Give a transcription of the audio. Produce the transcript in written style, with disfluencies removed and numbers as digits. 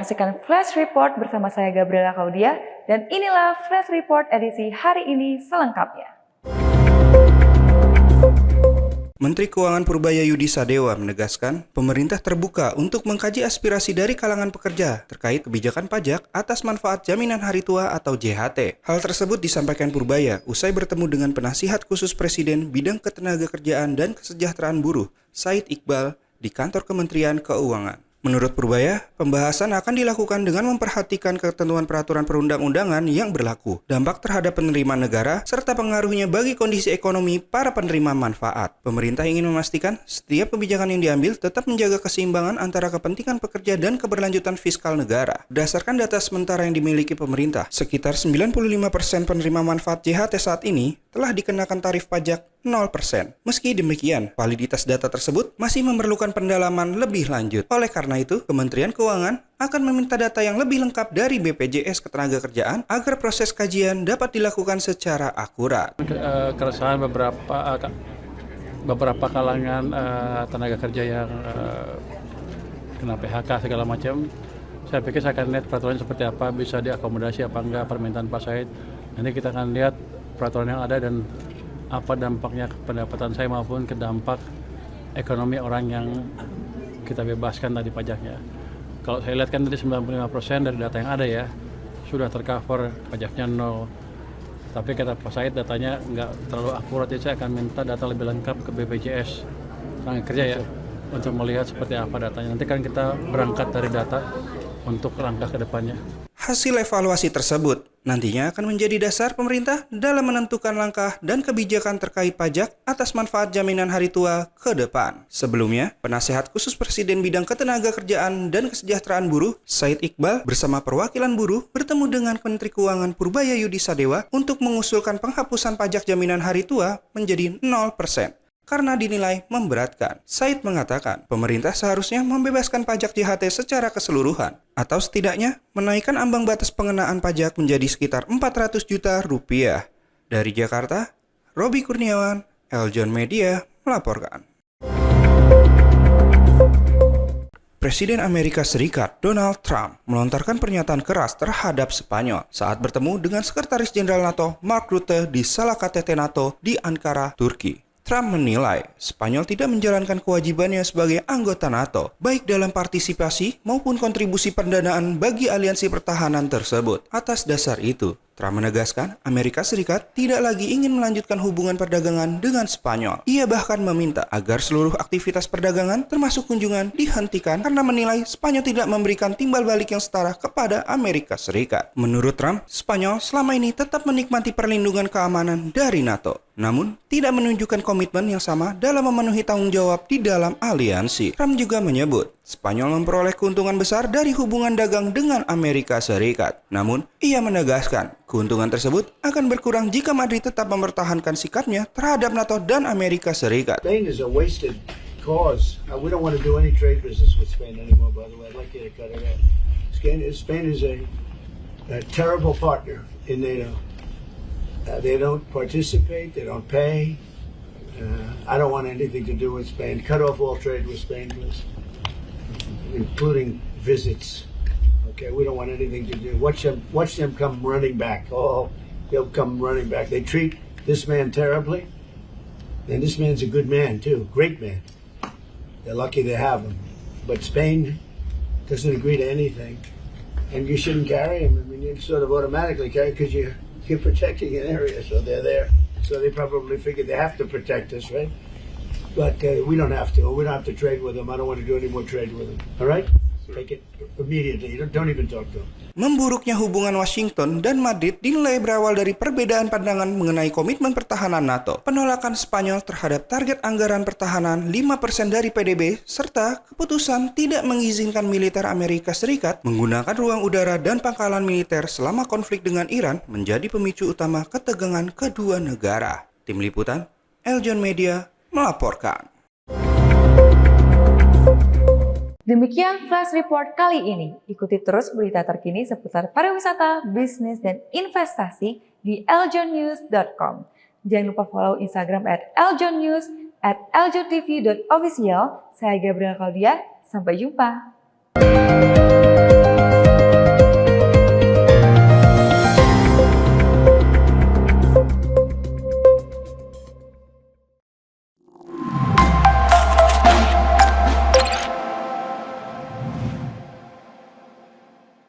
menyaksikan Flash Report bersama saya Gabriela Claudia dan inilah Flash Report edisi hari ini selengkapnya. Menteri Keuangan Purbaya Yudi Sadewa menegaskan pemerintah terbuka untuk mengkaji aspirasi dari kalangan pekerja terkait kebijakan pajak atas manfaat jaminan hari tua atau JHT. Hal tersebut disampaikan Purbaya usai bertemu dengan penasihat khusus Presiden bidang ketenagakerjaan dan kesejahteraan buruh, Said Iqbal, di kantor Kementerian Keuangan. Menurut Purbaya, pembahasan akan dilakukan dengan memperhatikan ketentuan peraturan perundang-undangan yang berlaku, dampak terhadap penerimaan negara, serta pengaruhnya bagi kondisi ekonomi para penerima manfaat. Pemerintah ingin memastikan setiap kebijakan yang diambil tetap menjaga keseimbangan antara kepentingan pekerja dan keberlanjutan fiskal negara. Berdasarkan data sementara yang dimiliki pemerintah, sekitar 95% penerima manfaat JHT saat ini telah dikenakan tarif pajak 0%. Meski demikian, validitas data tersebut masih memerlukan pendalaman lebih lanjut. Oleh karena itu, Kementerian Keuangan akan meminta data yang lebih lengkap dari BPJS Ketenagakerjaan agar proses kajian dapat dilakukan secara akurat. Keresahan beberapa kalangan tenaga kerja yang kena PHK segala macam, saya pikir saya akan lihat peraturan seperti apa, bisa diakomodasi apa enggak permintaan Pak Said. Nanti kita akan lihat peraturan yang ada dan apa dampaknya ke pendapatan saya maupun ke dampak ekonomi orang yang kita bebaskan tadi pajaknya. Kalau saya lihat kan tadi 95% dari data yang ada ya sudah tercover pajaknya 0. Tapi kata Pak Said datanya nggak terlalu akurat, jadi saya akan minta data lebih lengkap ke BPJS tenaga kerja ya untuk melihat seperti apa datanya. Nanti kan kita berangkat dari data untuk langkah ke depannya. Hasil evaluasi tersebut nantinya akan menjadi dasar pemerintah dalam menentukan langkah dan kebijakan terkait pajak atas manfaat jaminan hari tua ke depan. Sebelumnya, Penasehat Khusus Presiden Bidang Ketenagakerjaan dan Kesejahteraan Buruh, Said Iqbal, bersama perwakilan buruh bertemu dengan Menteri Keuangan Purbaya Yudi Sadewa untuk mengusulkan penghapusan pajak jaminan hari tua menjadi 0%. Karena dinilai memberatkan. Said mengatakan pemerintah seharusnya membebaskan pajak JHT secara keseluruhan atau setidaknya menaikkan ambang batas pengenaan pajak menjadi sekitar 400 juta rupiah. Dari Jakarta, Robi Kurniawan, Eljon Media melaporkan. Presiden Amerika Serikat Donald Trump melontarkan pernyataan keras terhadap Spanyol saat bertemu dengan Sekretaris Jenderal NATO Mark Rutte di Salah KTT NATO di Ankara, Turki. Trump menilai Spanyol tidak menjalankan kewajibannya sebagai anggota NATO, baik dalam partisipasi maupun kontribusi pendanaan bagi aliansi pertahanan tersebut. Atas dasar itu, Trump menegaskan Amerika Serikat tidak lagi ingin melanjutkan hubungan perdagangan dengan Spanyol. Ia bahkan meminta agar seluruh aktivitas perdagangan termasuk kunjungan dihentikan karena menilai Spanyol tidak memberikan timbal balik yang setara kepada Amerika Serikat. Menurut Trump, Spanyol selama ini tetap menikmati perlindungan keamanan dari NATO, namun tidak menunjukkan komitmen yang sama dalam memenuhi tanggung jawab di dalam aliansi. Trump juga menyebut Spanyol memperoleh keuntungan besar dari hubungan dagang dengan Amerika Serikat. Namun, ia menegaskan keuntungan tersebut akan berkurang jika Madrid tetap mempertahankan sikapnya terhadap NATO dan Amerika Serikat. Spain is a wasted cause. We don't want to do any trade business with Spain anymore, by the way. I'd like you to cut it out. Spain is a terrible partner in NATO. They don't participate, they don't pay. I don't want anything to do with Spain. Cut off all trade with Spain, please. Including visits. Okay, we don't want anything to do. Watch them come running back. Oh, they'll come running back. They treat this man terribly. And this man's a good man too, great man. They're lucky they have him. But Spain doesn't agree to anything. And you shouldn't carry him. I mean, you sort of automatically carry because you're protecting an area, so they're there. So they probably figure they have to protect us, right? But we don't have to. We don't have to trade with them. I don't want to do any more trade with them. All right? Take it immediately. Don't even talk to them. Memburuknya hubungan Washington dan Madrid dinilai berawal dari perbedaan pandangan mengenai komitmen pertahanan NATO, penolakan Spanyol terhadap target anggaran pertahanan 5% dari PDB, serta keputusan tidak mengizinkan militer Amerika Serikat menggunakan ruang udara dan pangkalan militer selama konflik dengan Iran menjadi pemicu utama ketegangan kedua negara. Tim Liputan, Eljon Media melaporkan. Demikian Flash Report kali ini. Ikuti terus berita terkini seputar pariwisata, bisnis, dan investasi di eljonnews.com. Jangan lupa follow Instagram @eljonnews, @eljontv.official. Saya Gabriela Claudia, sampai jumpa.